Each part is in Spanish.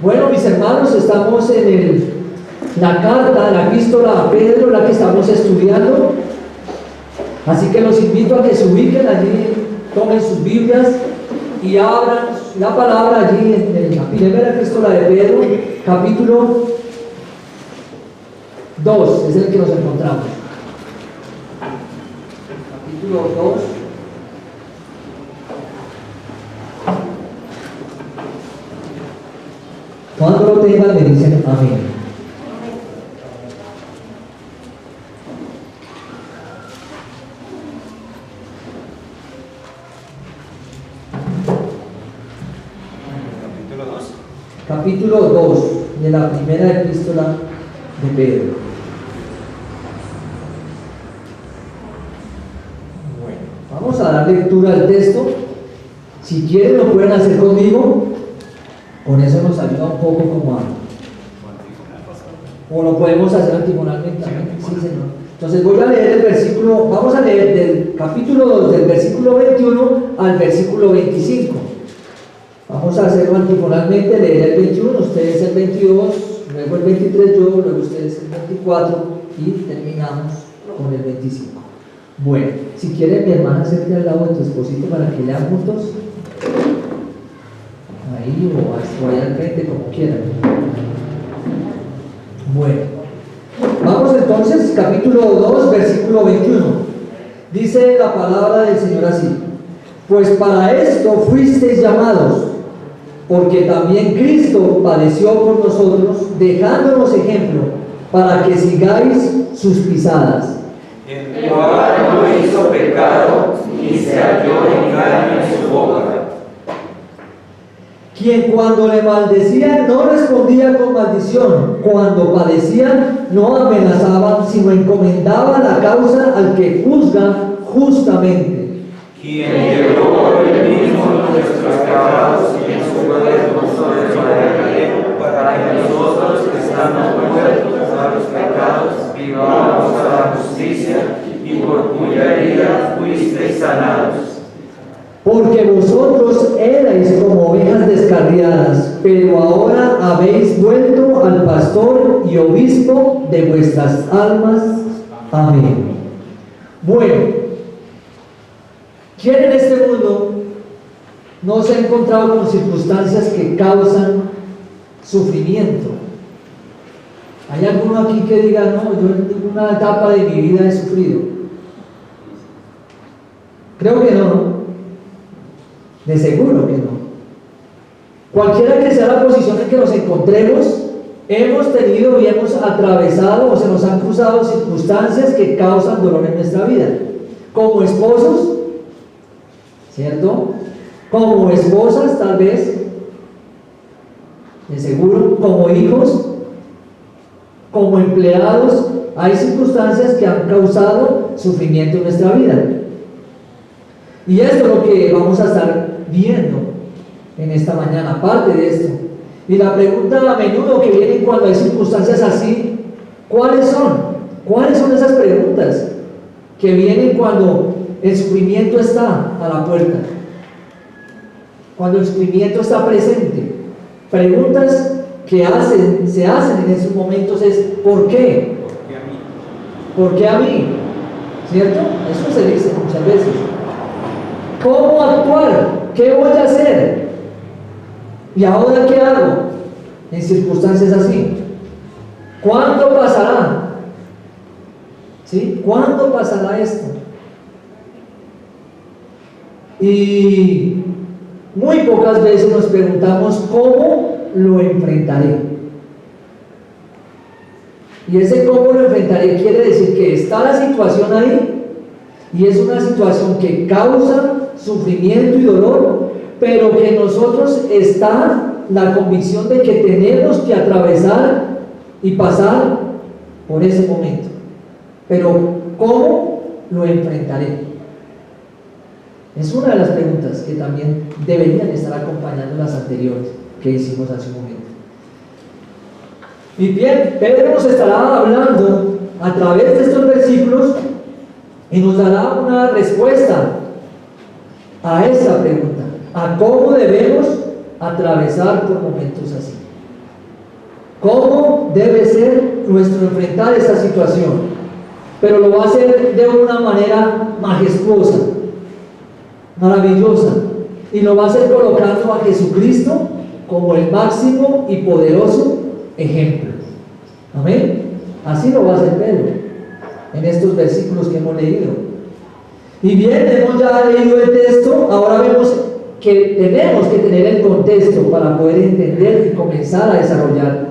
Bueno, mis hermanos, estamos en la carta, la epístola a Pedro, la que estamos estudiando. Así que los invito a que se ubiquen allí, tomen sus Biblias y abran la palabra allí en la primera epístola de Pedro, capítulo 2, es el que nos encontramos. Capítulo 2. Cuando lo tengan me dicen amén. Capítulo 2 de la primera epístola de Pedro. Bueno, vamos a dar lectura al texto. Si quieren lo pueden hacer conmigo. Con eso nos ayuda un poco como a... O lo podemos hacer antifonalmente también. Sí, Señor. Entonces voy a leer el versículo, vamos a leer del capítulo 2, del versículo 21 al versículo 25. Vamos a hacerlo antifonalmente, leer el 21, ustedes el 22, luego el 23 yo, luego ustedes el 24 y terminamos con el 25. Bueno, si quieren mi hermana acércate al lado de tu esposito para que lean juntos. Ahí o allá al frente, como quieran. Bueno, vamos entonces, capítulo 2, versículo 21. Dice la palabra del Señor así: pues para esto fuisteis llamados, porque también Cristo padeció por nosotros, dejándonos ejemplo, para que sigáis sus pisadas. El cual no hizo pecado, ni se halló engaño en su boca. Quien cuando le maldecían no respondía con maldición, cuando padecían no amenazaba, sino encomendaba la causa al que juzga justamente. Quien llevó él mismo nuestros pecados y en su cuerpo sobre el madero, para que nosotros, estando muertos a los pecados, vivamos a la justicia, y por cuya herida fuisteis sanados. Porque vosotros erais como ovejas descarriadas, pero ahora habéis vuelto al pastor y obispo de vuestras almas. Amén. Bueno, ¿quién en este mundo no se ha encontrado con circunstancias que causan sufrimiento? ¿Hay alguno aquí que diga, no, yo en ninguna etapa de mi vida he sufrido? Creo que no. De seguro que no. Cualquiera que sea la posición en que nos encontremos, hemos tenido y hemos atravesado o se nos han cruzado circunstancias que causan dolor en nuestra vida. Como esposos, ¿cierto? Como esposas, tal vez, de seguro, como hijos, como empleados, hay circunstancias que han causado sufrimiento en nuestra vida. Y esto es lo que vamos a estar viendo en esta mañana, aparte de esto. Y la pregunta a menudo que viene cuando hay circunstancias así, ¿cuáles son? ¿Cuáles son esas preguntas que vienen cuando el sufrimiento está a la puerta? Cuando el sufrimiento está presente. Preguntas que se hacen en esos momentos es ¿por qué? ¿Por qué a mí? ¿Cierto? Eso se dice muchas veces. ¿Cómo actuar? ¿Qué voy a hacer? ¿Y ahora qué hago en circunstancias así? ¿Cuándo pasará? ¿Sí? ¿Cuándo pasará esto? Y muy pocas veces nos preguntamos ¿cómo lo enfrentaré? Y ese cómo lo enfrentaré quiere decir que está la situación ahí y es una situación que causa sufrimiento y dolor, pero que en nosotros está la convicción de que tenemos que atravesar y pasar por ese momento. Pero ¿cómo lo enfrentaré? Es una de las preguntas que también deberían estar acompañando las anteriores que hicimos hace un momento. Y bien, Pedro nos estará hablando a través de estos versículos y nos dará una respuesta a esa pregunta, a cómo debemos atravesar por momentos así. cómo debe ser nuestro enfrentar esta situación, pero lo va a hacer de una manera majestuosa, maravillosa, y lo va a hacer colocando a Jesucristo como el máximo y poderoso ejemplo. Amén. Así lo va a hacer Pedro en estos versículos que hemos leído. Y bien, hemos ya leído el texto, ahora vemos que tenemos que tener el contexto para poder entender y comenzar a desarrollar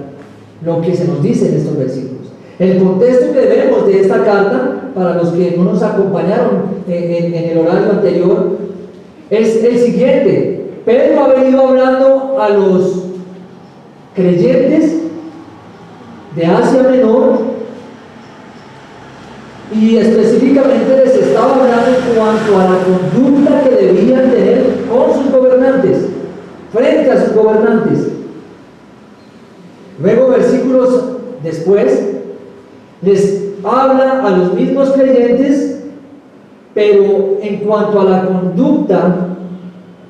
lo que se nos dice en estos versículos. El contexto que debemos de esta carta, para los que no nos acompañaron en el horario anterior, es el siguiente. Pedro ha venido hablando a los creyentes de Asia Menor y específicamente les estaba hablando en cuanto a la conducta que debían tener con sus gobernantes, frente a sus gobernantes. Luego, versículos después, les habla a los mismos creyentes, pero en cuanto a la conducta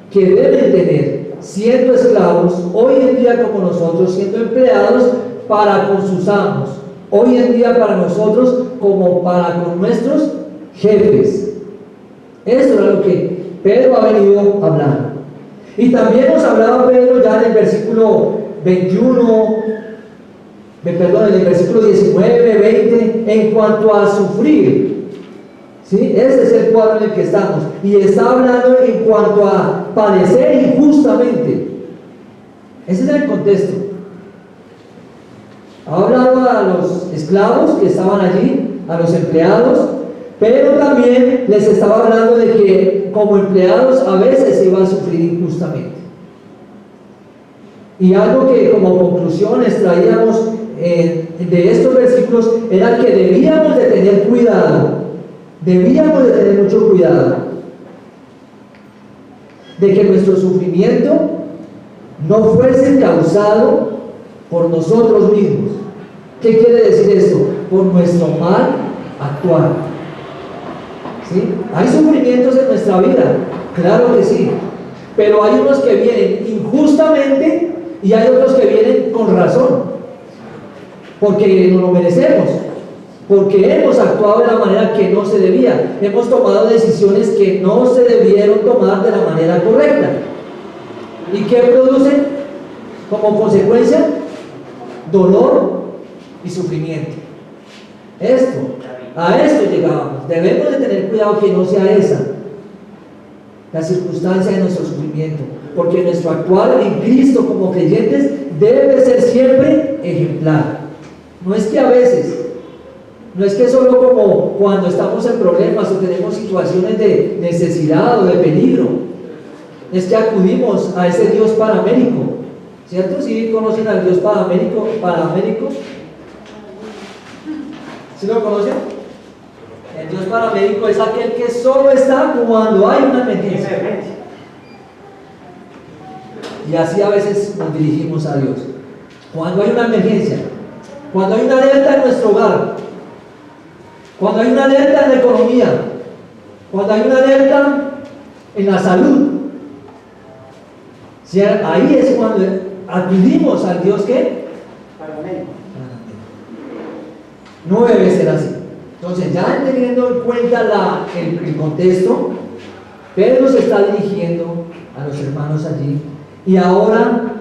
que deben tener siendo esclavos, hoy en día como nosotros, siendo empleados para con sus amos, hoy en día para nosotros como para con nuestros jefes. Esto era lo que Pedro ha venido hablando. Y también nos hablaba Pedro ya en el versículo 21, en el versículo 19, 20, en cuanto a sufrir. ¿Sí? Este es el cuadro en el que estamos. Y está hablando en cuanto a padecer injustamente. Ese es el contexto. Ha hablado a los esclavos que estaban allí, a los empleados, pero también les estaba hablando de que como empleados a veces se iba a sufrir injustamente. Y algo que como conclusión extraíamos de estos versículos era que debíamos de tener cuidado, debíamos de tener mucho cuidado de que nuestro sufrimiento no fuese causado por nosotros mismos. ¿Qué quiere decir esto? Por nuestro mal actuar. ¿Sí? Hay sufrimientos en nuestra vida, claro que sí, pero hay unos que vienen injustamente y hay otros que vienen con razón, porque no lo merecemos, porque hemos actuado de la manera que no se debía, hemos tomado decisiones que no se debieron tomar de la manera correcta. ¿Y qué producen como consecuencia? Dolor y sufrimiento. A esto llegamos. Debemos de tener cuidado que no sea esa la circunstancia de nuestro sufrimiento, porque nuestro actuar en Cristo como creyentes debe ser siempre ejemplar. No es que a veces, no es que solo como cuando estamos en problemas o tenemos situaciones de necesidad o de peligro, es que acudimos a ese Dios paramédico, ¿cierto? ¿Sí conocen al Dios paramédico? ¿Sí lo conocen? El Dios paramédico es aquel que solo está cuando hay una emergencia. Y así a veces nos dirigimos a Dios. Cuando hay una emergencia, cuando hay una alerta en nuestro hogar, cuando hay una alerta en la economía, cuando hay una alerta en la salud, ¿sí? Ahí es cuando acudimos al Dios que no debe ser así. Entonces, ya teniendo en cuenta el contexto, Pedro se está dirigiendo a los hermanos allí, y ahora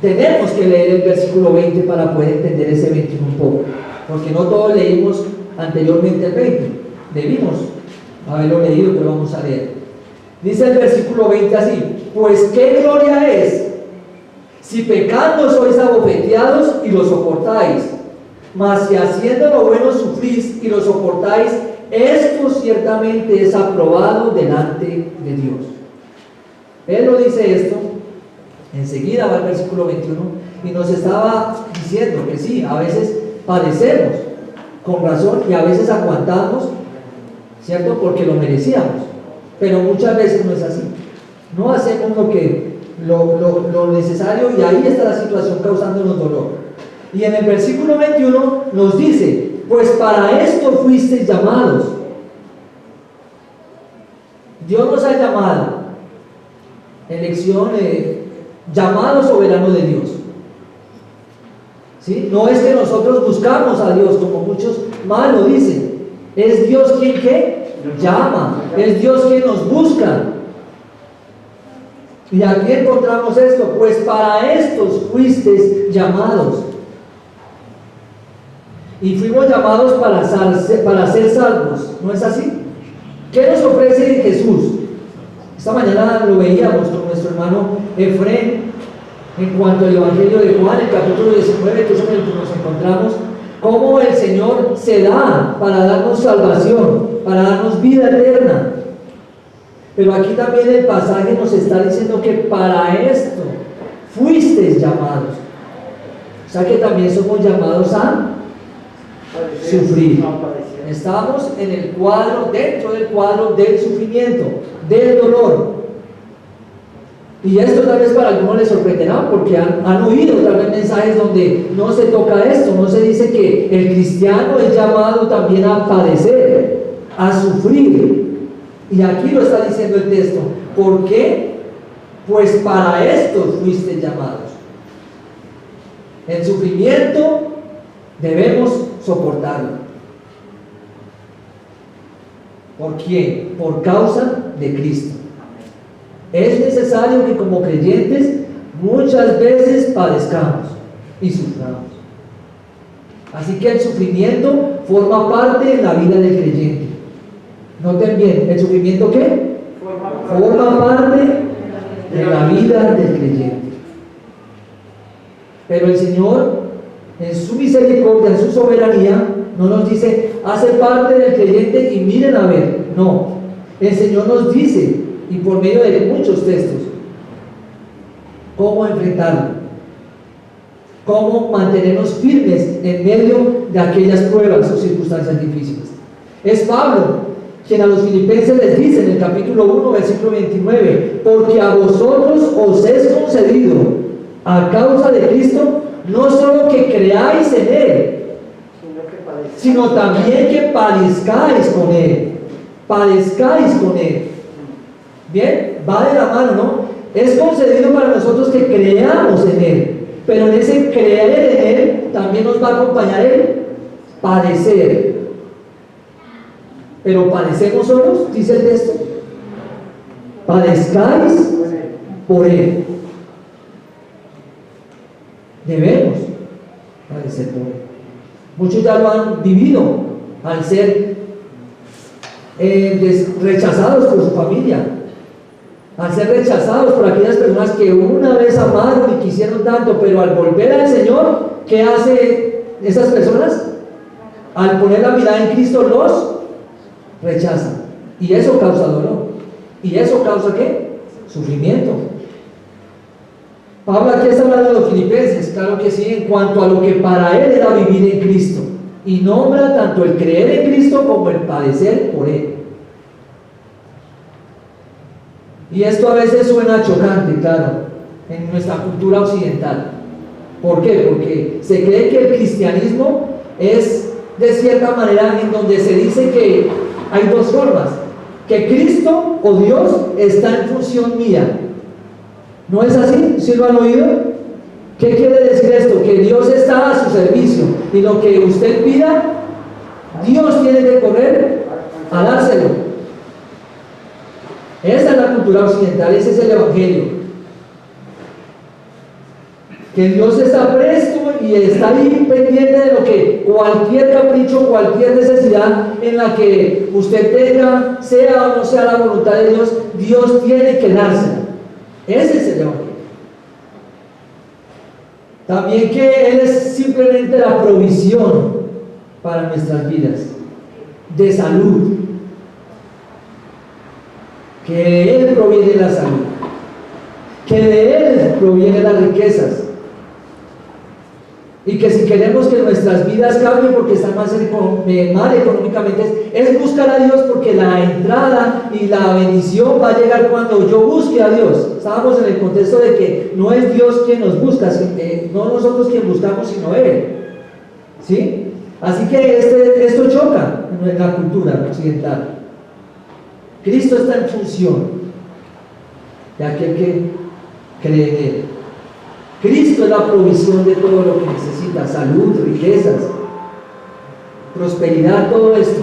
tenemos que leer el versículo 20 para poder entender ese 21 un poco, porque no todos leímos anteriormente el 20, debimos haberlo leído, pero vamos a leer. Dice el versículo 20 así: pues qué gloria es si pecando sois abofeteados y lo soportáis, mas si haciendo lo bueno sufrís y lo soportáis, esto ciertamente es aprobado delante de Dios. Pedro dice esto, enseguida va el versículo 21, y nos estaba diciendo que sí, a veces padecemos con razón y a veces aguantamos, ¿cierto? Porque lo merecíamos, pero muchas veces no es así. No hacemos lo necesario, y ahí está la situación causándonos dolor. Y en el versículo 21 nos dice: pues para esto fuisteis llamados. Dios nos ha llamado, elección, llamado soberano de Dios, ¿Sí? No es que nosotros buscamos a Dios, como muchos mal lo dicen. Es Dios quien ¿qué? Llama. Es Dios quien nos busca. Y aquí encontramos esto: pues para estos fuisteis llamados. Y fuimos llamados para ser salvos. ¿No es así? ¿Qué nos ofrece Jesús? Esta mañana lo veíamos con nuestro hermano Efrén en cuanto al Evangelio de Juan, el capítulo 19, que es en el que nos encontramos, cómo el Señor se da para darnos salvación, para darnos vida eterna. Pero aquí también el pasaje nos está diciendo que para esto fuisteis llamados. O sea que también somos llamados a sufrir. Estamos en el cuadro, dentro del cuadro del sufrimiento, del dolor. Y esto tal vez para algunos les sorprenderá, porque han oído tal vez mensajes donde no se toca esto, no se dice que el cristiano es llamado también a padecer, a sufrir. Y aquí lo está diciendo el texto. ¿Por qué? Pues para esto fuiste llamados. El sufrimiento debemos soportarlo. ¿Por quién? Por causa de Cristo. Es necesario que como creyentes muchas veces padezcamos y suframos. Así que el sufrimiento forma parte de la vida del creyente. Noten bien, ¿el sufrimiento qué? Forma parte de la vida del creyente. Pero el Señor, en su misericordia, en su soberanía, no nos dice, hace parte del creyente y miren a ver. No, el Señor nos dice, y por medio de muchos textos, cómo enfrentarlo, cómo mantenernos firmes en medio de aquellas pruebas o circunstancias difíciles. Es Pablo quien a los filipenses les dice en el capítulo 1, versículo 29, porque a vosotros os es concedido, a causa de Cristo, no solo que creáis en Él, sino también que padezcáis con Él. Padezcáis con Él. Bien, va de la mano, ¿no? Es concedido para nosotros que creamos en Él, pero en ese creer en Él también nos va a acompañar el padecer. Pero padecemos solos, dice el texto. Padezcáis por Él. Debemos padecer por Él. Muchos ya lo han vivido al ser rechazados por su familia, al ser rechazados por aquellas personas que una vez amaron y quisieron tanto, pero al volver al Señor, ¿qué hace esas personas? Al poner la mirada en Cristo los rechazan, y eso causa dolor. ¿Y eso causa qué? Sufrimiento. Pablo aquí está hablando de los filipenses, claro que sí, en cuanto a lo que para él era vivir en Cristo, y nombra tanto el creer en Cristo como el padecer por Él. Y esto a veces suena chocante, claro, en nuestra cultura occidental. ¿Por qué? Porque se cree que el cristianismo es de cierta manera en donde se dice que hay dos formas, que Cristo o Dios está en función mía. ¿No es así? ¿Sí lo han oído? ¿Qué quiere decir esto? Que Dios está a su servicio y lo que usted pida, Dios tiene que correr a dárselo. Esa es la cultura occidental, ese es el Evangelio. Que Dios está presto y está ahí pendiente de lo que cualquier capricho, cualquier necesidad en la que usted tenga, sea o no sea la voluntad de Dios, Dios tiene que dársela. Ese es el Evangelio. También que Él es simplemente la provisión para nuestras vidas de salud, que de Él proviene la salud, que de Él provienen las riquezas, y que si queremos que nuestras vidas cambien porque están mal económicamente, es buscar a Dios, porque la entrada y la bendición va a llegar cuando yo busque a Dios. Estábamos en el contexto de que no es Dios quien nos busca, no nosotros quien buscamos, sino Él. ¿Sí? Así que esto choca en la cultura occidental. Cristo está en función de aquel que cree en Él. Cristo es la provisión de todo lo que necesita, salud, riquezas, prosperidad, todo esto.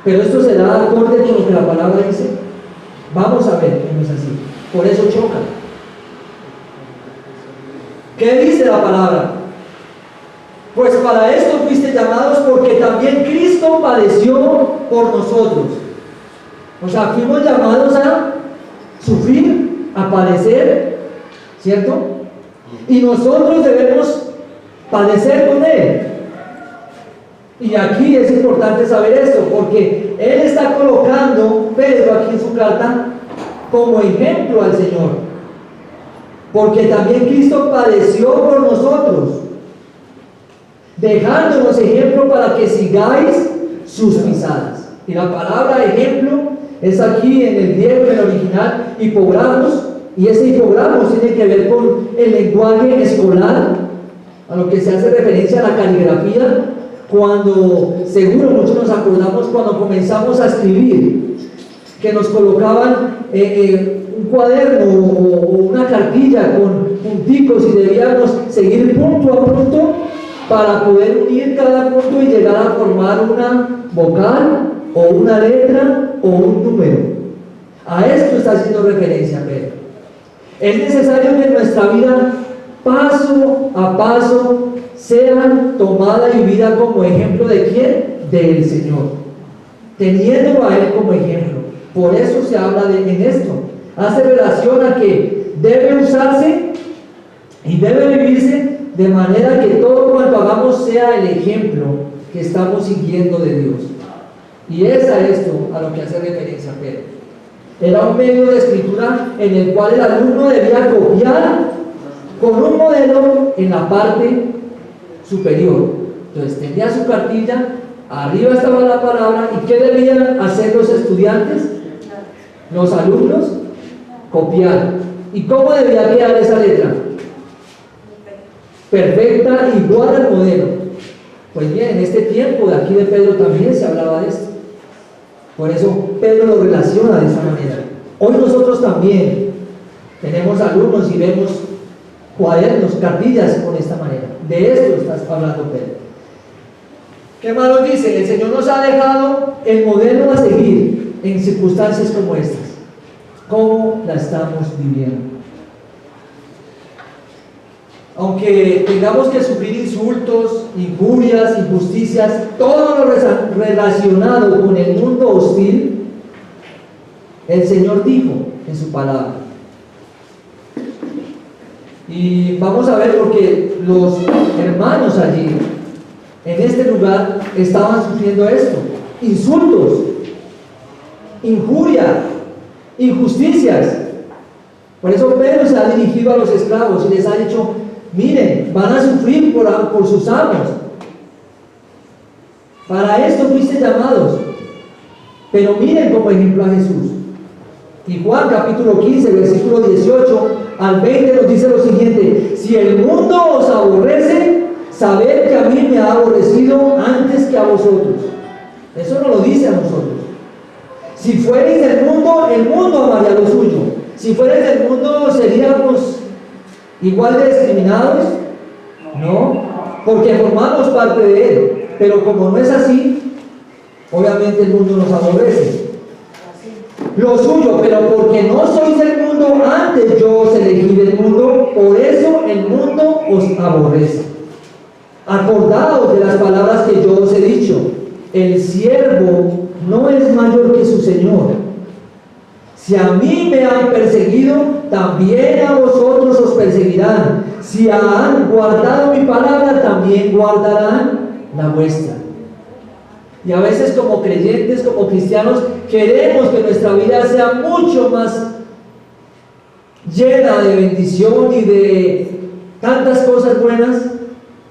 Pero esto será acorde con lo que la palabra dice. Vamos a ver que no es así. Por eso choca. ¿Qué dice la palabra? Pues para esto fuiste llamados, porque también Cristo padeció por nosotros. O sea, fuimos llamados a sufrir, a padecer, ¿cierto? Y nosotros debemos padecer con Él. Y aquí es importante saber esto, porque Él está colocando, Pedro aquí en su carta, como ejemplo al Señor. Porque también Cristo padeció por nosotros, dejándonos ejemplo para que sigáis sus pisadas. Y la palabra ejemplo es aquí en el griego, en el original, hipogramos, y ese hipogramos tiene que ver con el lenguaje escolar, a lo que se hace referencia a la caligrafía, cuando, seguro muchos nos acordamos cuando comenzamos a escribir, que nos colocaban un cuaderno o una cartilla con punticos y debíamos seguir punto a punto para poder unir cada punto y llegar a formar una vocal o una letra o un número. A esto está haciendo referencia Pedro. Es necesario que nuestra vida paso a paso sea tomada y vivida como ejemplo de ¿quién? Del Señor, teniendo a Él como ejemplo. Por eso se habla en esto. Hace relación a que debe usarse y debe vivirse de manera que todo cuanto hagamos sea el ejemplo que estamos siguiendo de Dios. Y es a esto a lo que hace referencia Pedro. Era un medio de escritura en el cual el alumno debía copiar con un modelo en la parte superior. Entonces tenía su cartilla, arriba estaba la palabra, y ¿qué debían hacer los estudiantes? Los alumnos, copiar. ¿Y cómo debía quedar esa letra? Perfecta, igual al modelo. Pues bien, en este tiempo de aquí de Pedro también se hablaba de esto. Por eso Pedro lo relaciona de esa manera. Hoy nosotros también tenemos alumnos y vemos cuadernos, cartillas con esta manera. De esto está hablando Pedro. ¿Qué más nos dice? El Señor nos ha dejado el modelo a seguir en circunstancias como estas. ¿Cómo la estamos viviendo? Aunque tengamos que sufrir insultos, injurias, injusticias, todo lo relacionado con el mundo hostil, el Señor dijo en su palabra. Y vamos a ver porque los hermanos allí, en este lugar, estaban sufriendo esto: insultos, injuria, injusticias. Por eso Pedro se ha dirigido a los esclavos y les ha dicho: miren, van a sufrir por sus amos. Para esto fuiste llamados. Pero miren como ejemplo a Jesús. Y Juan capítulo 15, versículo 18 al 20 nos dice lo siguiente: si el mundo os aborrece, sabed que a mí me ha aborrecido antes que a vosotros. Eso no lo dice a nosotros. Si fuerais del mundo, el mundo amaría lo suyo. Si fuerais del mundo, seríamos igual de discriminados. No, porque formamos parte de él. Pero como no es así, obviamente el mundo nos aborrece. Lo suyo, pero porque no sois del mundo, antes yo os elegí del mundo, por eso el mundo os aborrece. Acordaos de las palabras que yo os he dicho: el siervo no es mayor que su señor. Si a mí me han perseguido, también a vosotros os perseguirán. Si han guardado mi palabra, también guardarán la vuestra. Y a veces como creyentes, como cristianos, queremos que nuestra vida sea mucho más llena de bendición y de tantas cosas buenas,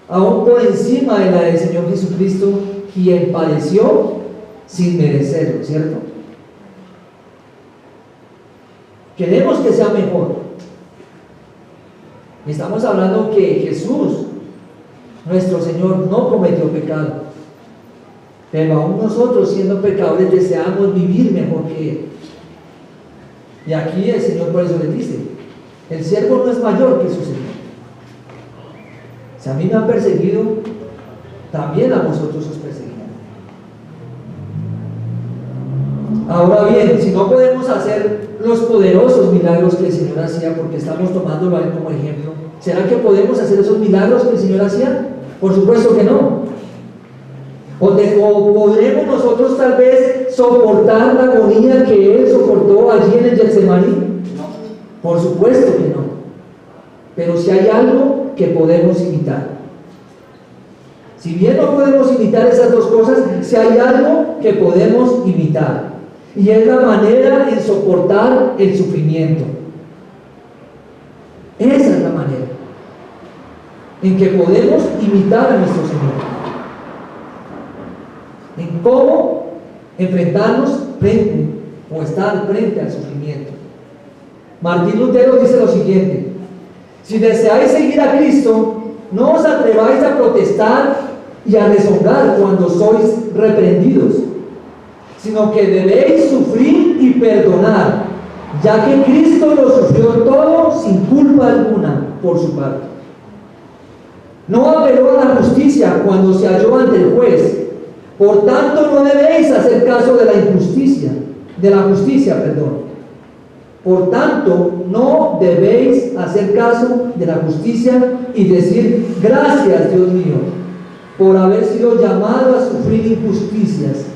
aún por encima de la del Señor Jesucristo, quien padeció sin merecerlo, ¿cierto? Queremos que sea mejor. Estamos hablando que Jesús, nuestro Señor, no cometió pecado. Pero aún nosotros, siendo pecadores, deseamos vivir mejor que Él. Y aquí el Señor por eso les dice: el siervo no es mayor que su Señor. Si a mí me han perseguido, también a vosotros os perseguirán. Ahora bien, si no podemos hacer los poderosos milagros que el Señor hacía, porque estamos tomándolo a Él como ejemplo, ¿será que podemos hacer esos milagros que el Señor hacía? Por supuesto que no. O podremos nosotros tal vez soportar la agonía que Él soportó allí en el Getsemaní. Por supuesto que no. Pero si hay algo que podemos imitar. Si bien no podemos imitar esas dos cosas, si hay algo que podemos imitar. Y es la manera en soportar el sufrimiento. Esa es la manera en que podemos imitar a nuestro Señor. En cómo enfrentarnos frente o estar frente al sufrimiento. Martín Lutero dice lo siguiente: si deseáis seguir a Cristo, no os atreváis a protestar y a rezongar cuando sois reprendidos, sino que debéis sufrir y perdonar, ya que Cristo lo sufrió todo sin culpa alguna por su parte. No apeló a la justicia cuando se halló ante el juez. Por tanto, no debéis hacer caso de la justicia. Por tanto, no debéis hacer caso de la justicia y decir: gracias, Dios mío, por haber sido llamado a sufrir injusticias.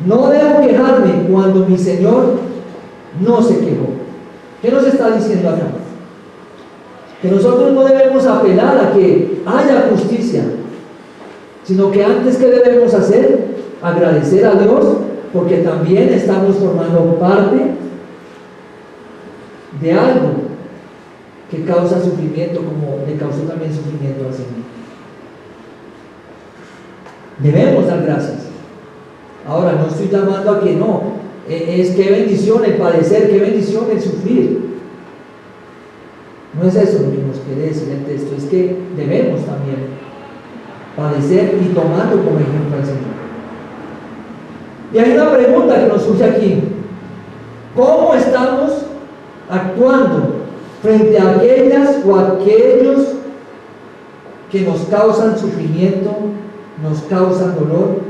No debo quejarme cuando mi Señor no se quejó. ¿Qué nos está diciendo acá? Que nosotros no debemos apelar a que haya justicia, sino que antes, ¿qué debemos hacer? Agradecer a Dios, porque también estamos formando parte de algo que causa sufrimiento, como le causó también sufrimiento al Señor. Debemos dar gracias. Ahora, no estoy llamando a que no, es qué bendición el padecer, qué bendición el sufrir. No es eso lo que nos quiere decir el texto, es que debemos también padecer y tomando como ejemplo al Señor. Y hay una pregunta que nos surge aquí: ¿cómo estamos actuando frente a aquellas o aquellos que nos causan sufrimiento, nos causan dolor?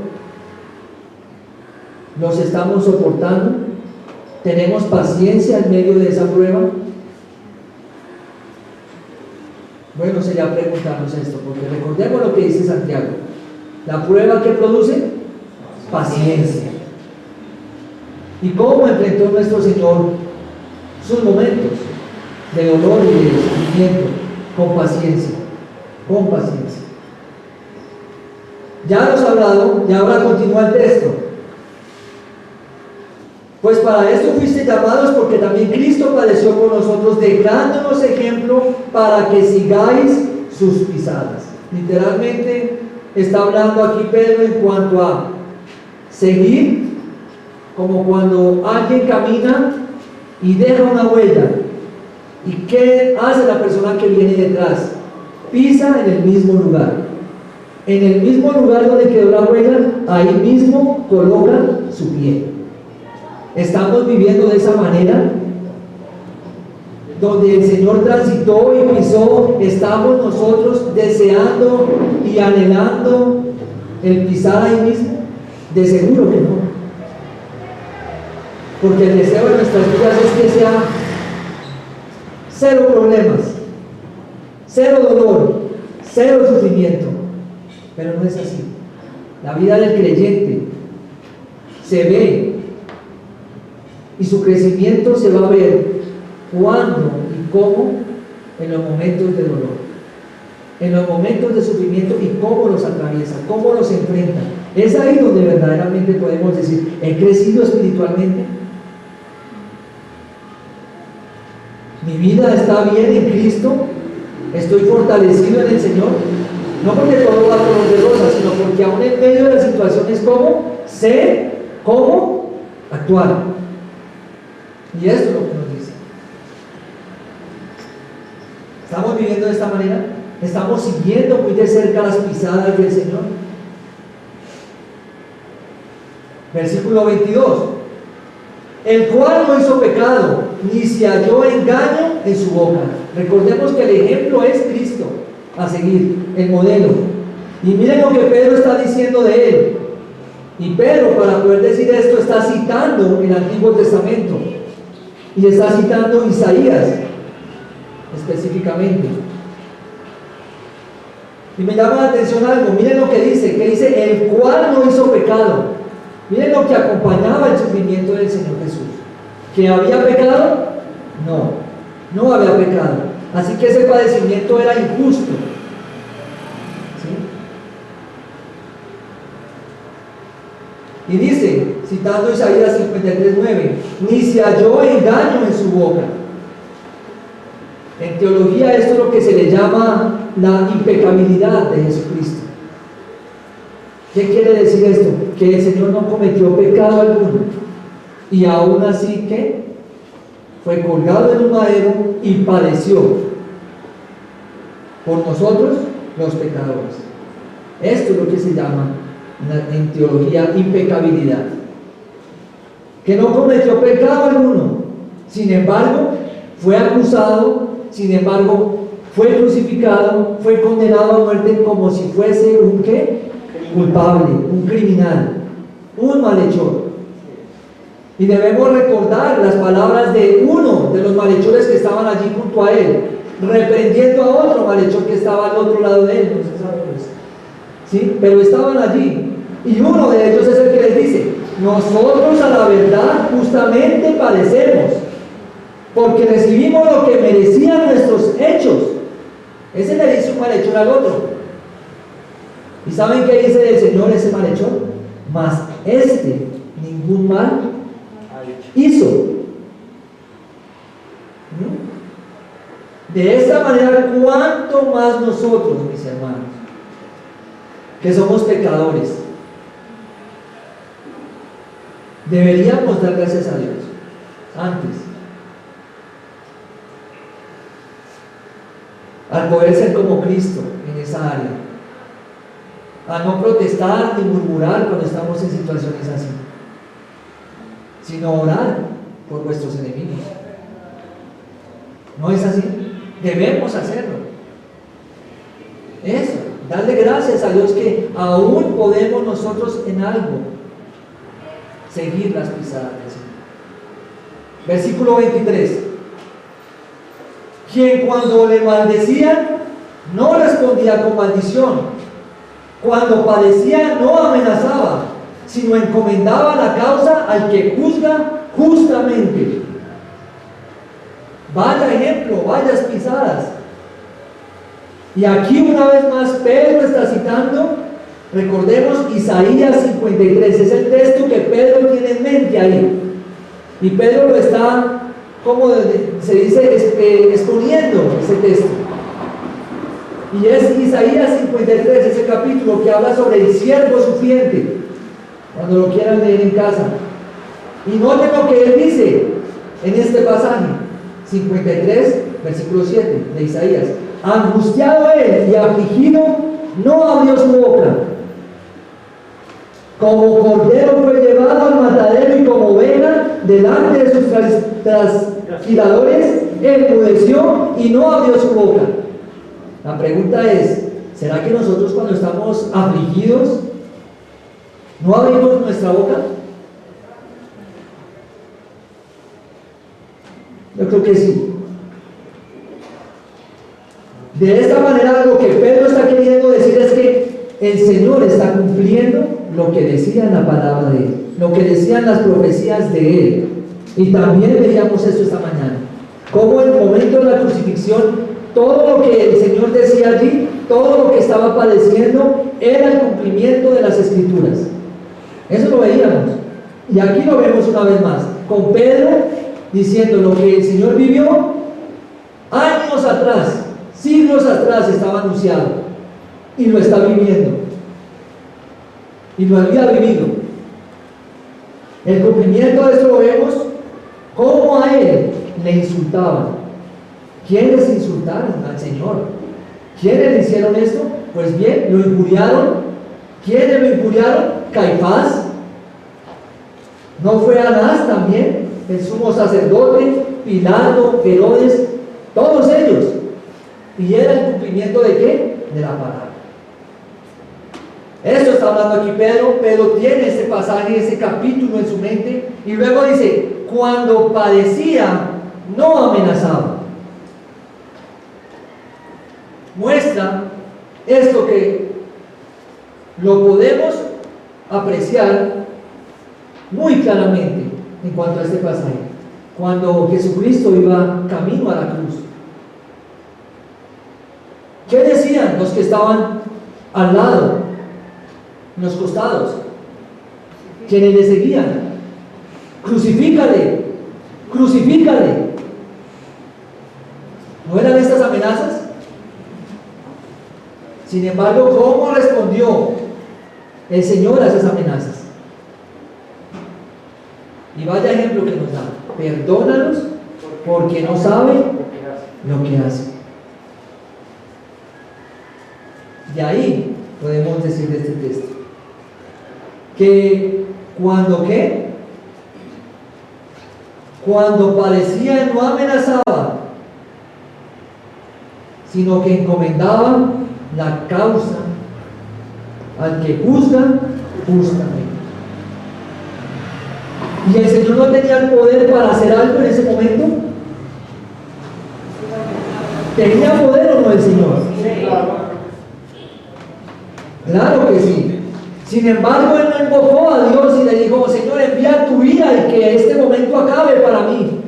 ¿Los estamos soportando? ¿Tenemos paciencia en medio de esa prueba? Bueno, sería preguntarnos esto, porque recordemos lo que dice Santiago: la prueba que produce paciencia. ¿Y cómo enfrentó nuestro Señor sus momentos de dolor y de sufrimiento? Con paciencia, con paciencia. Ya hemos hablado, y ahora continúa el texto. Pues para esto fuiste llamados, porque también Cristo padeció por nosotros, dejándonos ejemplo para que sigáis sus pisadas. Literalmente está hablando aquí Pedro en cuanto a seguir, como cuando alguien camina y deja una huella. ¿Y qué hace la persona que viene detrás? Pisa en el mismo lugar. En el mismo lugar donde quedó la huella, ahí mismo coloca su pie. Estamos viviendo de esa manera, donde el Señor transitó y pisó. Estamos nosotros deseando y anhelando el pisar ahí mismo. De seguro que no, porque el deseo de nuestras vidas es que sea cero problemas, cero dolor, cero sufrimiento, pero no es así. La vida del creyente se ve, y su crecimiento se va a ver cuándo y cómo, en los momentos de dolor, en los momentos de sufrimiento, y cómo los atraviesa, cómo los enfrenta. Es ahí donde verdaderamente podemos decir: ¿he crecido espiritualmente? ¿Mi vida está bien en Cristo? ¿Estoy fortalecido en el Señor? No porque todo va color de rosa, sino porque aún en medio de las situaciones, ¿cómo? Sé cómo actuar. Y esto es lo que nos dice. ¿Estamos viviendo de esta manera? ¿Estamos siguiendo muy de cerca las pisadas del Señor? Versículo 22: el cual no hizo pecado, ni se halló engaño en su boca. Recordemos que el ejemplo es Cristo. a seguir, el modelo. Y miren lo que Pedro está diciendo de él. Y Pedro, para poder decir esto, está citando el Antiguo Testamento. Y está citando Isaías, específicamente. Y me llama la atención algo, miren lo que dice, el cual no hizo pecado. Miren lo que acompañaba el sufrimiento del Señor Jesús. ¿Que había pecado? No había pecado. Así que ese padecimiento era injusto. ¿Sí? Y dice, citando Isaías 53:9, ni se halló engaño en su boca. En teología esto es lo que se le llama la impecabilidad de Jesucristo. ¿Qué quiere decir esto? Que el Señor no cometió pecado alguno y aún así que fue colgado en un madero y padeció por nosotros los pecadores. Esto es lo que se llama en teología impecabilidad. Que no cometió pecado alguno, sin embargo fue acusado, sin embargo fue crucificado, fue condenado a muerte como si fuese un ¿qué? Culpable, un criminal, un malhechor. Y debemos recordar las palabras de uno de los malhechores que estaban allí junto a él, reprendiendo a otro malhechor que estaba al otro lado de él. No se sabe, pues. ¿Sí? Pero estaban allí. Y uno de ellos es el que les dice: nosotros a la verdad justamente padecemos, porque recibimos lo que merecían nuestros hechos. Ese le dice un malhechor al otro. ¿Y saben qué dice el Señor ese malhechor? Mas este ningún mal hizo. De esta manera, ¿cuánto más nosotros, mis hermanos, que somos pecadores, deberíamos dar gracias a Dios antes, al poder ser como Cristo en esa área, a no protestar ni murmurar cuando estamos en situaciones así, sino orar por vuestros enemigos? ¿No es así? Debemos hacerlo. Eso, darle gracias a Dios que aún podemos nosotros en algo seguir las pisadas del Señor. Versículo 23. Quien cuando le maldecían no respondía con maldición, cuando padecía no amenazaba, sino encomendaba la causa al que juzga justamente. Vaya ejemplo, vayas pisadas. Y aquí una vez más Pedro está citando, recordemos, Isaías 53, es el texto que Pedro tiene en mente ahí. Y Pedro lo está, como se dice, exponiendo ese texto. Y es Isaías 53, ese capítulo que habla sobre el siervo sufriente, cuando lo quieran leer en casa. Y noten lo que él dice en este pasaje, 53, versículo 7 de Isaías. Angustiado él y afligido, no abrió su boca. Como cordero fue llevado al matadero y como oveja delante de sus trasquiladores, enmudeció y no abrió su boca. La pregunta es, ¿será que nosotros cuando estamos afligidos no abrimos nuestra boca? Yo creo que sí. De esta manera lo que Pedro está queriendo decir es que el Señor está cumpliendo lo que decía en la palabra de Él, lo que decían las profecías de Él. Y también veíamos esto esta mañana, como en el momento de la crucifixión, todo lo que el Señor decía allí, todo lo que estaba padeciendo, era el cumplimiento de las Escrituras. Eso lo veíamos. Y aquí lo vemos una vez más, con Pedro diciendo lo que el Señor vivió años atrás, siglos atrás estaba anunciado, y lo está viviendo, y lo había vivido. El cumplimiento de esto lo vemos, cómo a él le insultaban. ¿Quiénes insultaron al Señor? ¿Quiénes le hicieron esto? Pues bien, lo injuriaron. ¿Quiénes lo injuriaron? Caifás. ¿No fue Anás también? El sumo sacerdote, Pilato, Herodes, todos ellos. ¿Y era el cumplimiento de qué? de la palabra. Esto está hablando aquí Pedro. Pedro tiene ese pasaje, ese capítulo en su mente, y luego dice, cuando padecía, no amenazaba. Muestra esto que lo podemos apreciar muy claramente en cuanto a este pasaje. Cuando Jesucristo iba camino a la cruz, ¿qué decían los que estaban al lado, en los costados, quienes le seguían? Crucifícale, crucifícale. ¿No eran estas amenazas? Sin embargo, ¿cómo respondió el Señor a esas amenazas? Y vaya ejemplo que nos da: perdónalos porque no saben lo que hacen. De ahí podemos decir de este texto que cuando parecía no amenazaba, sino que encomendaba la causa al que juzga justamente. ¿Y el Señor no tenía el poder para hacer algo en ese momento? ¿Tenía poder o no el Señor? Claro que sí. Sin embargo, él no invocó a Dios y le dijo: Señor, envía tu ira y que este momento acabe para mí.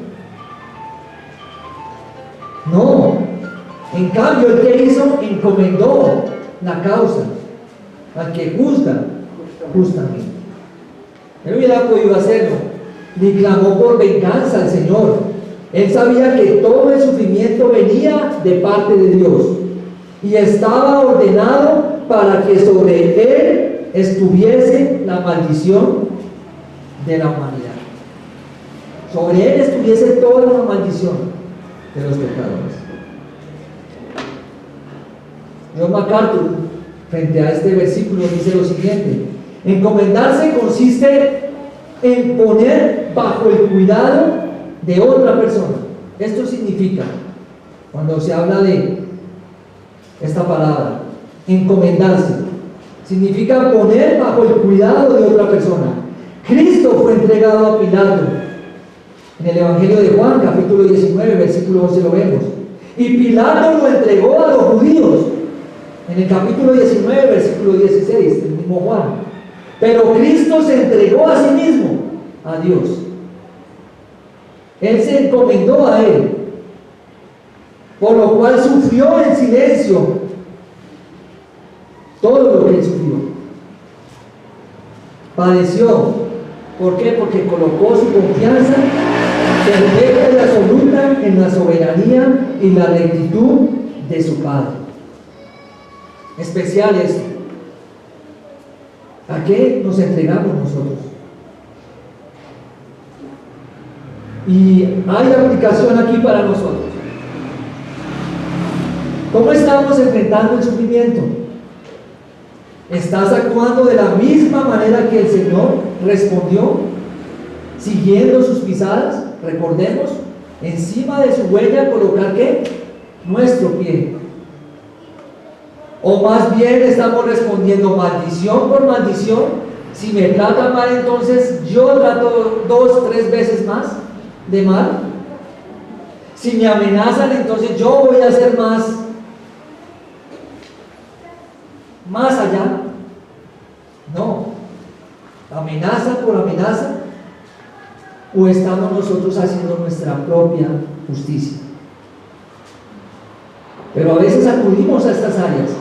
No. En cambio, ¿el que hizo? Encomendó la causa al que juzga justamente. Él hubiera podido hacerlo, ni clamó por venganza al Señor. Él sabía que todo el sufrimiento venía de parte de Dios y estaba ordenado para que sobre él estuviese la maldición de la humanidad. Sobre él estuviese toda la maldición de los pecadores. John MacArthur, frente a este versículo, dice lo siguiente: encomendarse consiste en poner bajo el cuidado de otra persona. Esto significa, cuando se habla de esta palabra, encomendarse, significa poner bajo el cuidado de otra persona. Cristo fue entregado a Pilato. En el Evangelio de Juan, capítulo 19, versículo 11 lo vemos. Y Pilato lo entregó a los judíos. En el capítulo 19, versículo 16, el mismo Juan. Pero Cristo se entregó a sí mismo, a Dios. Él se encomendó a Él, por lo cual sufrió en silencio todo lo que Él sufrió. Padeció. ¿Por qué? Porque colocó su confianza perfecta y absoluta en la soberanía y la rectitud de su Padre. Especial esto. ¿A qué nos entregamos nosotros? Y hay aplicación aquí para nosotros. ¿Cómo estamos enfrentando el sufrimiento? ¿Estás actuando de la misma manera que el Señor respondió? Siguiendo sus pisadas. Recordemos, encima de su huella colocar ¿qué? Nuestro pie. O más bien estamos respondiendo maldición por maldición. Si me tratan mal, entonces yo trato 2, 3 veces más de mal. Si me amenazan, entonces yo voy a hacer más allá. No. Amenaza por amenaza. ¿O estamos nosotros haciendo nuestra propia justicia? Pero a veces acudimos a estas áreas.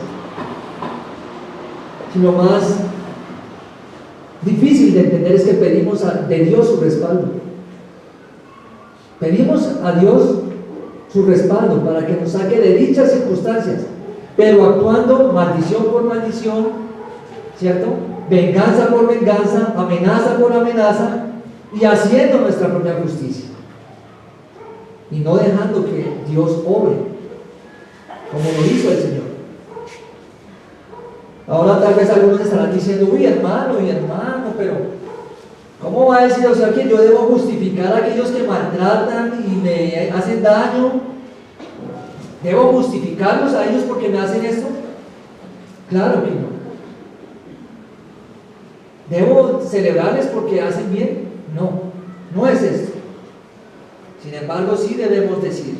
Y lo más difícil de entender es que pedimos de Dios su respaldo. Pedimos a Dios su respaldo para que nos saque de dichas circunstancias, pero actuando maldición por maldición, ¿cierto? Venganza por venganza, amenaza por amenaza, y haciendo nuestra propia justicia. Y no dejando que Dios obre, como lo hizo el Señor. Ahora tal vez algunos estarán diciendo: uy, hermano, pero ¿cómo va a decir o sea que yo debo justificar a aquellos que maltratan y me hacen daño? ¿Debo justificarlos a ellos porque me hacen esto? Claro que no. ¿Debo celebrarles porque hacen bien? No, no es esto. Sin embargo, sí debemos decir,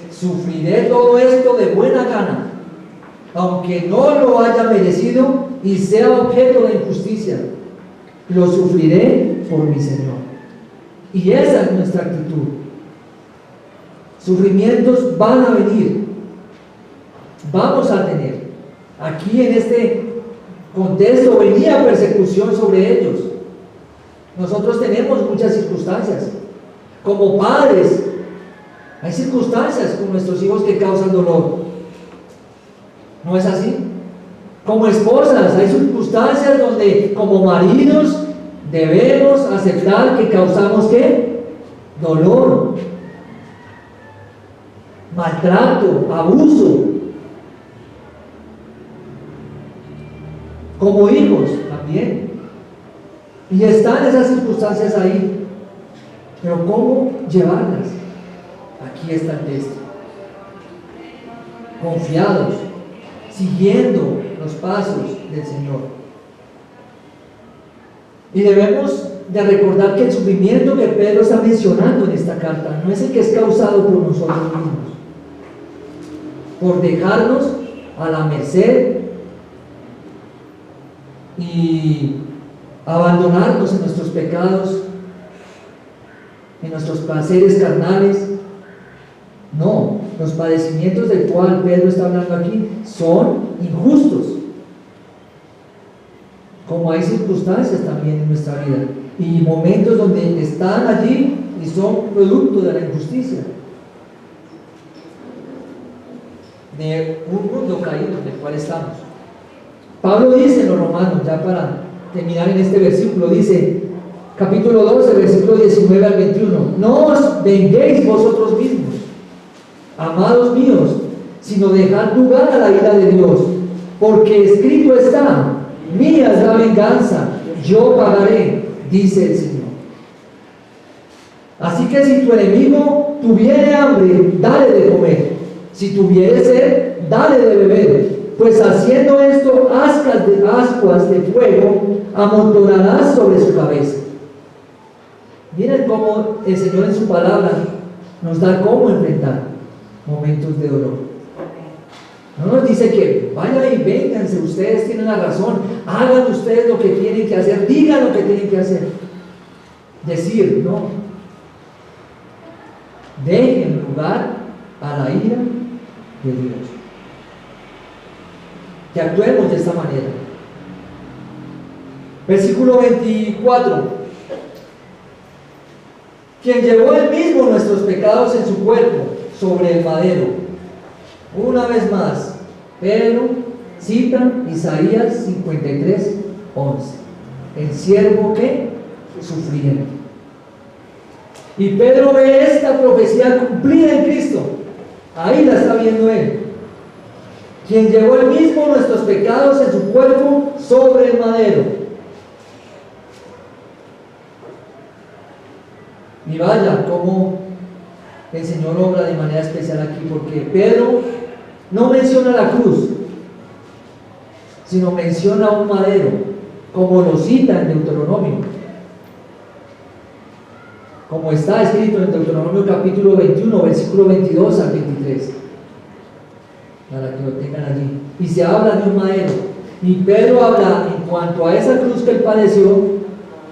sufriré todo esto de buena gana, aunque no lo haya merecido y sea objeto de injusticia, lo sufriré por mi Señor. Y esa es nuestra actitud. Sufrimientos van a venir, vamos a tener. Aquí en este contexto venía persecución sobre ellos. Nosotros tenemos muchas circunstancias. Como padres, hay circunstancias con nuestros hijos que causan dolor. ¿No es así? Como esposas, hay circunstancias donde como maridos debemos aceptar que causamos ¿qué? Dolor, maltrato, abuso. Como hijos también. Y están esas circunstancias ahí. Pero ¿cómo llevarlas? Aquí está el texto. Confiados, siguiendo los pasos del Señor. Y debemos de recordar que el sufrimiento que Pedro está mencionando en esta carta no es el que es causado por nosotros mismos, por dejarnos a la merced y abandonarnos en nuestros pecados, en nuestros placeres carnales. No, los padecimientos del cual Pedro está hablando aquí son injustos, como hay circunstancias también en nuestra vida y momentos donde están allí y son producto de la injusticia de un mundo caído en el cual estamos. Pablo dice en los Romanos, ya para terminar en este versículo, dice, capítulo 12, versículo 19 al 21, no os venguéis vosotros mismos, amados míos, sino dejad lugar a la ira de Dios, porque escrito está, mía es la venganza, yo pagaré, dice el Señor. Así que si tu enemigo tuviere hambre, dale de comer, si tuviere sed, dale de beber, pues haciendo esto, ascuas de fuego amontonarás sobre su cabeza. Miren cómo el Señor en su palabra nos da cómo enfrentar momentos de dolor. No nos dice que vayan y vénganse, ustedes tienen la razón, hagan ustedes lo que tienen que hacer, digan lo que tienen que hacer. Decir, no. Dejen lugar a la ira de Dios. Que actuemos de esta manera. Versículo 24. Quien llevó él mismo nuestros pecados en su cuerpo sobre el madero. Una vez más, Pedro cita Isaías 53, 11. El siervo que sufriendo. Y Pedro ve esta profecía cumplida en Cristo. Ahí la está viendo él. Quien llevó él mismo nuestros pecados en su cuerpo sobre el madero. Y vaya cómo el Señor obra de manera especial aquí, porque Pedro no menciona la cruz, sino menciona un madero, como lo cita en Deuteronomio, como está escrito en Deuteronomio capítulo 21, versículo 22 al 23, para que lo tengan allí. Y se habla de un madero, y Pedro habla en cuanto a esa cruz que él padeció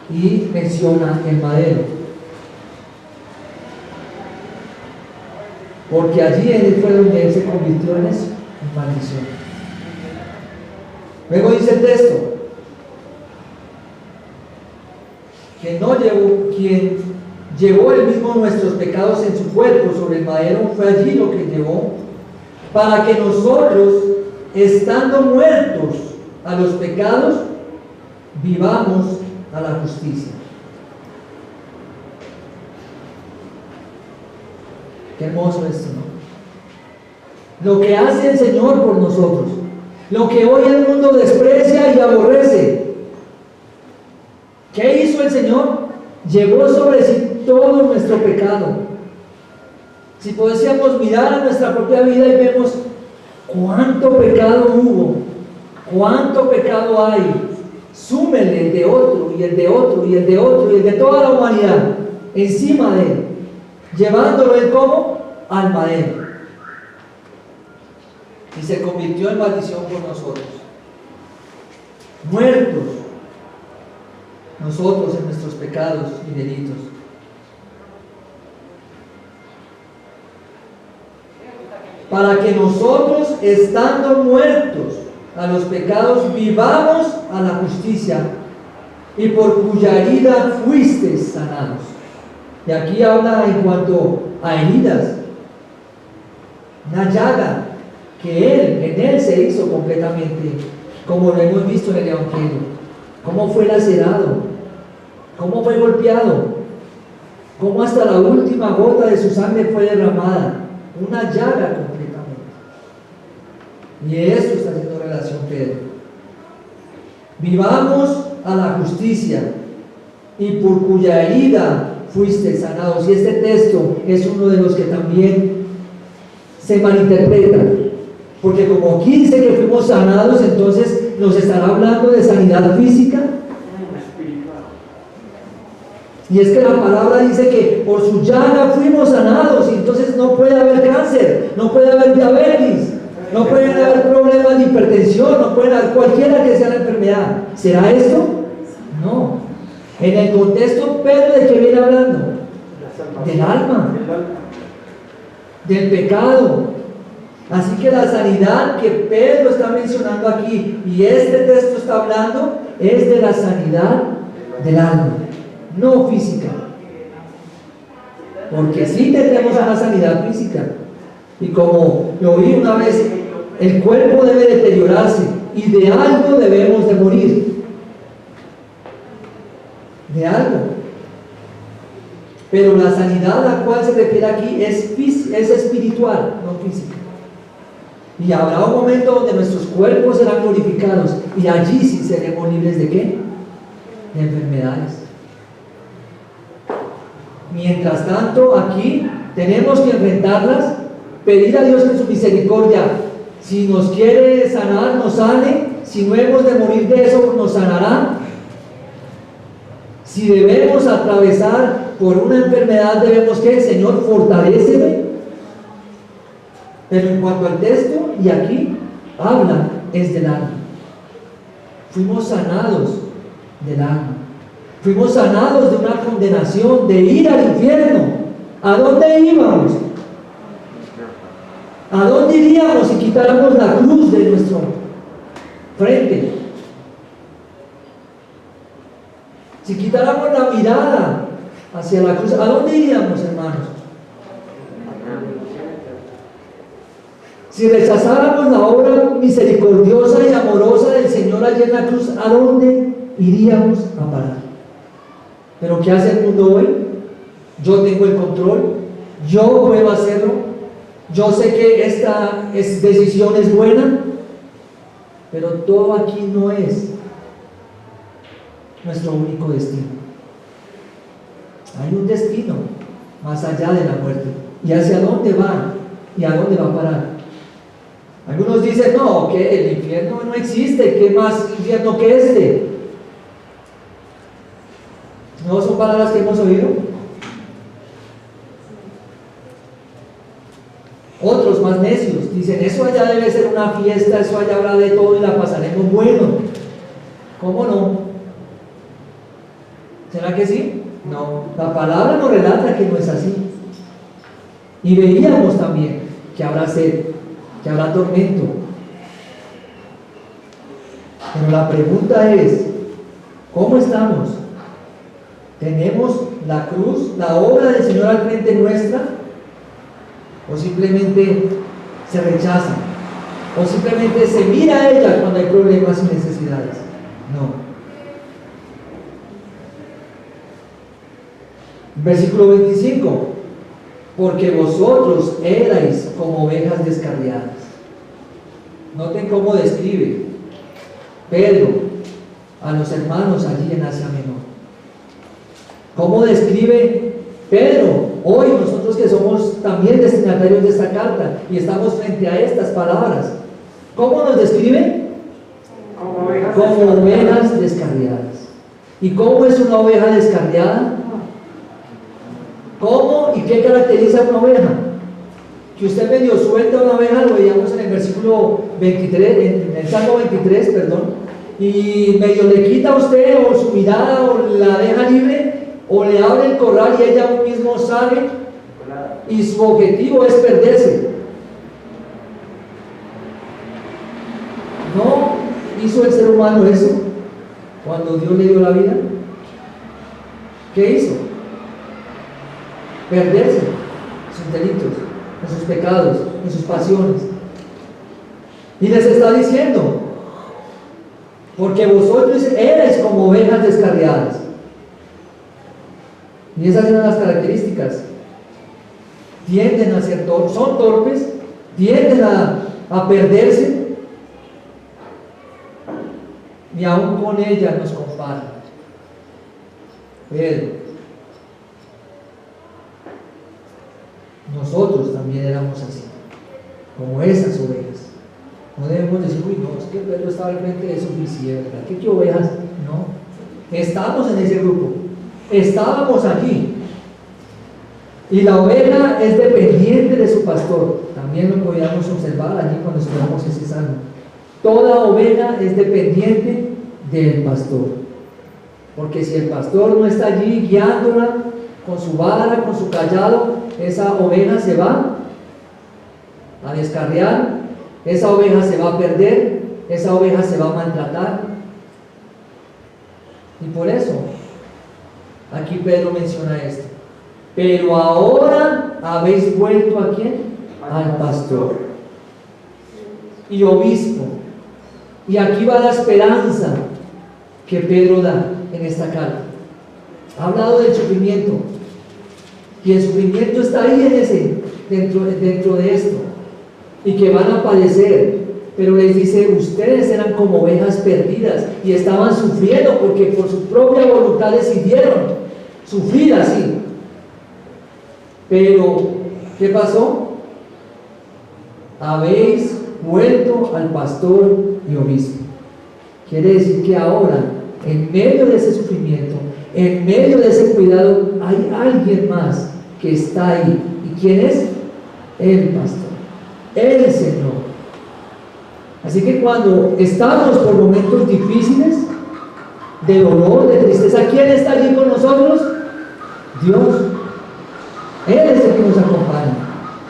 y menciona el madero, porque allí él fue donde él se convirtió en eso, en maldición. Luego dice el texto que no llevó, quien llevó él mismo nuestros pecados en su cuerpo sobre el madero, fue allí lo que llevó, para que nosotros, estando muertos a los pecados, vivamos a la justicia. Qué hermoso esto, ¿no? Lo que hace el Señor por nosotros, lo que hoy el mundo desprecia y aborrece. ¿Qué hizo el Señor? Llevó sobre sí todo nuestro pecado. Si pudiésemos mirar a nuestra propia vida y vemos cuánto pecado hubo, ¿Cuánto pecado hay? Súmele el de otro, y el de otro, y el de otro, y el de toda la humanidad encima de él, llevándolo él como al madero. Y se convirtió en maldición por nosotros. Muertos nosotros en nuestros pecados y delitos. Para que nosotros, estando muertos a los pecados, vivamos a la justicia, y por cuya herida fuisteis sanados. Y aquí habla en cuanto a heridas, una llaga que en él se hizo completamente, como lo hemos visto en el Evangelio. Cómo fue lacerado, cómo fue golpeado, cómo hasta la última gota de su sangre fue derramada, una llaga completamente. Y esto está haciendo relación Pedro. Vivamos a la justicia, y por cuya herida fuiste sanados. Y este texto es uno de los que también se malinterpreta, porque como aquí dice que fuimos sanados, entonces nos estará hablando de sanidad física. Y es que la palabra dice que por su llaga fuimos sanados, y entonces no puede haber cáncer, no puede haber diabetes, no pueden haber problemas de hipertensión, no pueden haber cualquiera que sea la enfermedad. ¿Será esto? No. En el contexto, Pedro, ¿de qué viene hablando? Del alma, del pecado. Así que la sanidad que Pedro está mencionando aquí, y este texto está hablando, es de la sanidad del alma, no física. Porque sí tendremos una sanidad física, y como lo oí una vez, el cuerpo debe deteriorarse, y de algo debemos de morir, de algo. Pero la sanidad a la cual se refiere aquí es espiritual, no física. Y habrá un momento donde nuestros cuerpos serán glorificados, y allí sí seremos libres ¿de qué? De enfermedades. Mientras tanto, aquí tenemos que enfrentarlas, pedir a Dios en su misericordia. Si nos quiere sanar, nos sane. Si no hemos de morir de eso, nos sanará. Si debemos atravesar por una enfermedad, debemos que, Señor, fortaléceme. Pero en cuanto al texto, y aquí habla, es del alma. Fuimos sanados del alma. Fuimos sanados de una condenación, de ir al infierno. ¿A dónde íbamos? ¿A dónde iríamos si quitáramos la cruz de nuestro frente? Si quitáramos la mirada hacia la cruz, ¿a dónde iríamos, hermanos? Si rechazáramos la obra misericordiosa y amorosa del Señor allí en la cruz, ¿a dónde iríamos a parar? ¿Pero qué hace el mundo hoy? Yo tengo el control, yo puedo hacerlo, yo sé que esta decisión es buena, pero todo aquí no es nuestro único destino. Hay un destino más allá de la muerte. ¿Y hacia dónde va? ¿Y a dónde va a parar? Algunos dicen, no, que el infierno no existe, ¿qué más infierno que este? ¿No son palabras que hemos oído? Otros más necios dicen, eso allá debe ser una fiesta, eso allá habrá de todo y la pasaremos bueno. ¿Cómo no? ¿Será que sí? No, la palabra nos relata que no es así. Y veíamos también que habrá sed, que habrá tormento. Pero la pregunta es, ¿cómo estamos? ¿Tenemos la cruz, la obra del Señor al frente nuestra? ¿O simplemente se rechaza? ¿O simplemente se mira a ella cuando hay problemas y necesidades? No. Versículo 25. Porque vosotros erais como ovejas descarriadas. Noten cómo describe Pedro a los hermanos allí en Asia Menor. ¿Cómo describe Pedro hoy nosotros que somos también destinatarios de esta carta y estamos frente a estas palabras? ¿Cómo nos describe? como ovejas descarriadas. ¿Y cómo es una oveja descarriada? ¿Cómo y qué caracteriza una oveja? Que usted medio suelta una oveja, lo veíamos en el versículo 23, en el Salmo 23, perdón, y medio le quita a usted o su mirada o la deja libre o le abre el corral y ella mismo sale y su objetivo es perderse. ¿No hizo el ser humano eso cuando Dios le dio la vida? ¿Qué hizo? Perderse en sus delitos, en sus pecados, en sus pasiones. Y les está diciendo, porque vosotros erais como ovejas descarriadas. Y esas eran las características. Tienden a ser torpes, son torpes, tienden a perderse, y aún con ella nos comparan. Pedro, nosotros también éramos así, como esas ovejas. No debemos decir, uy, no, es que Pedro estaba al frente de eso, y sí, ¿verdad? ¿Qué ovejas? No, estábamos en ese grupo, estábamos aquí. Y la oveja es dependiente de su pastor. También lo podíamos observar allí cuando estudiamos ese salmo. Toda oveja es dependiente del pastor. Porque si el pastor no está allí guiándola con su vara, con su callado, esa oveja se va a descarriar, esa oveja se va a perder, esa oveja se va a maltratar. Y por eso, aquí Pedro menciona esto. Pero ahora habéis vuelto ¿a quién? Al pastor y obispo. Y aquí va la esperanza que Pedro da en esta carta. Ha hablado del sufrimiento, y el sufrimiento está ahí dentro de esto, y que van a padecer. Pero les dice, ustedes eran como ovejas perdidas y estaban sufriendo porque por su propia voluntad decidieron sufrir así. Pero, ¿qué pasó? Habéis vuelto al pastor y obispo. Quiere decir que ahora, en medio de ese sufrimiento, en medio de ese cuidado, hay alguien más que está ahí. ¿Y quién es? El pastor, el Señor. Así que cuando estamos por momentos difíciles, de dolor, de tristeza, ¿quién está allí con nosotros? Dios. Él es el que nos acompaña.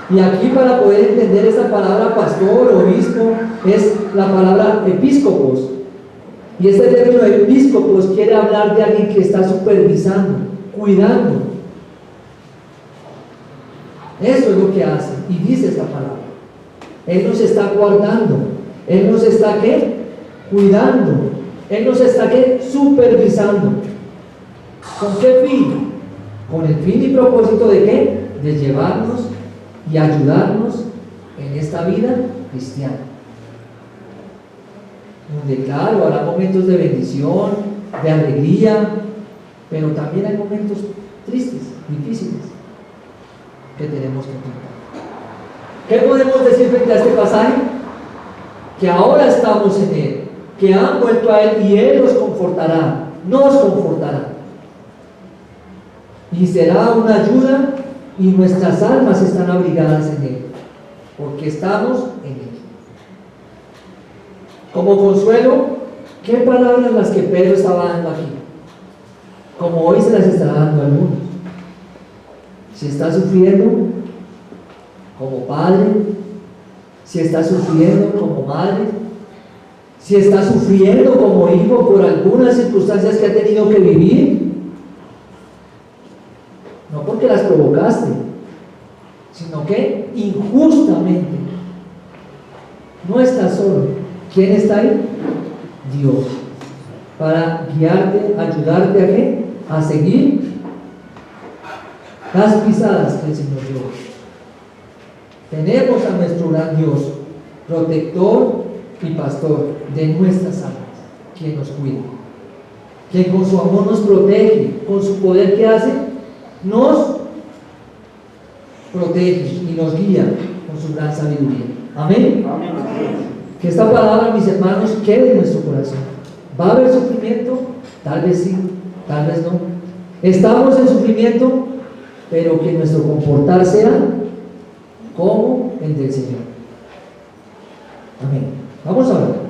Y aquí, para poder entender esta palabra pastor, obispo, es la palabra episcopos. Y este término episcopos quiere hablar de alguien que está supervisando, cuidando. Eso es lo que hace. Y dice esta palabra. Él nos está guardando. Él nos está ¿qué? Cuidando. Él nos está ¿qué? Supervisando. ¿Con qué fin? Con el fin y propósito de ¿qué? De llevarnos y ayudarnos en esta vida cristiana. Donde claro, habrá momentos de bendición, de alegría, pero también hay momentos tristes, difíciles, que tenemos que enfrentar. ¿Qué podemos decir frente a este pasaje? Que ahora estamos en Él, que han vuelto a Él y Él los confortará, nos confortará. Y será una ayuda, y nuestras almas están abrigadas en Él, porque estamos en Él. Como consuelo, ¿qué palabras las que Pedro estaba dando aquí? Como hoy se las estará dando a algunos. Si está sufriendo como padre, si está sufriendo como madre, si está sufriendo como hijo por algunas circunstancias que ha tenido que vivir, no porque las provocaste, sino que injustamente. No estás solo. ¿Quién está ahí? Dios. Para guiarte, ayudarte ¿a qué? A seguir las pisadas que el Señor dio. Tenemos a nuestro gran Dios, protector y pastor de nuestras almas, quien nos cuida, quien con su amor nos protege, con su poder que hace, nos protege y nos guía con su gran sabiduría. Amén. Amén. Que esta palabra, mis hermanos, quede en nuestro corazón. ¿Va a haber sufrimiento? Tal vez sí, tal vez no. Estamos en sufrimiento, pero que nuestro comportar sea como el del Señor. Amén. Vamos a ver.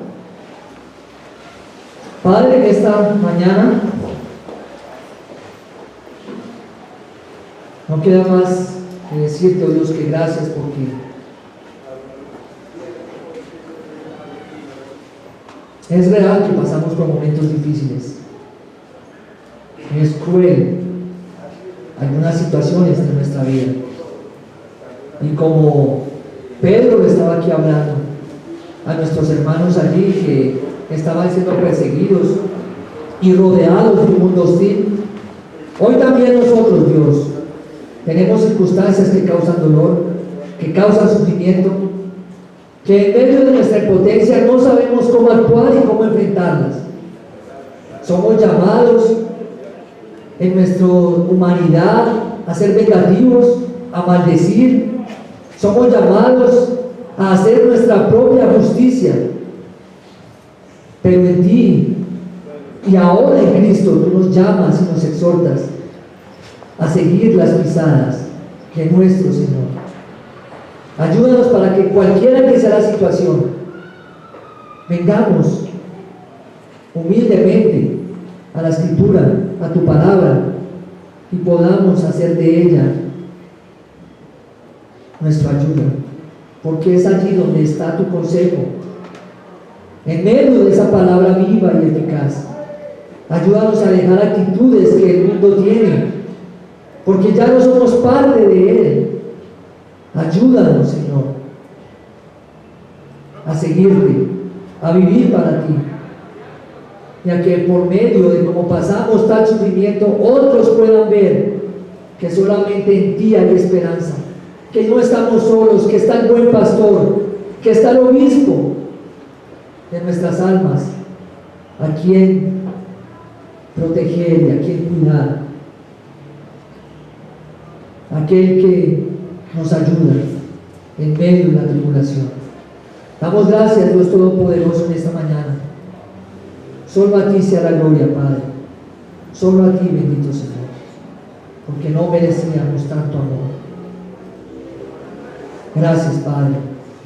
Padre, en esta mañana no queda más que decirte, oh Dios, que gracias porque es real que pasamos por momentos difíciles. Es cruel algunas situaciones de nuestra vida. Y como Pedro le estaba aquí hablando a nuestros hermanos allí que estaban siendo perseguidos y rodeados de un mundo hostil, hoy también nosotros, Dios, tenemos circunstancias que causan dolor, que causan sufrimiento, que en medio de nuestra impotencia no sabemos cómo actuar y cómo enfrentarlas. Somos llamados en nuestra humanidad a ser vengativos, a maldecir. Somos llamados a hacer nuestra propia justicia. Pero en ti y ahora en Cristo tú nos llamas y nos exhortas a seguir las pisadas de nuestro Señor. Ayúdanos para que cualquiera que sea la situación, vengamos humildemente a la Escritura, a tu palabra, y podamos hacer de ella nuestra ayuda, porque es allí donde está tu consejo, en medio de esa palabra viva y eficaz. Ayúdanos a dejar actitudes que el mundo tiene, porque ya no somos parte de él. Ayúdanos, Señor, a seguirte, a vivir para ti, y a que por medio de cómo pasamos tal sufrimiento, otros puedan ver que solamente en ti hay esperanza, que no estamos solos, que está el buen pastor, que está el obispo de nuestras almas, a quien proteger y a quien cuidar, aquel que nos ayuda en medio de la tribulación. Damos gracias, Dios Todopoderoso, en esta mañana. Solo a ti sea la gloria, Padre. Solo a ti, bendito Señor, porque no merecíamos tanto amor. Gracias, Padre,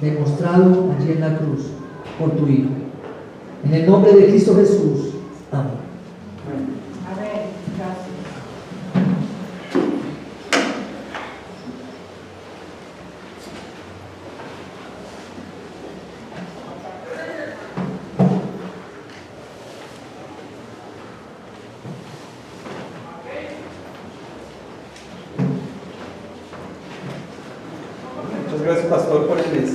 demostrado allí en la cruz por tu Hijo. En el nombre de Cristo Jesús. Amén. Amén. Gracias. Muchas gracias, pastor, por el mensaje.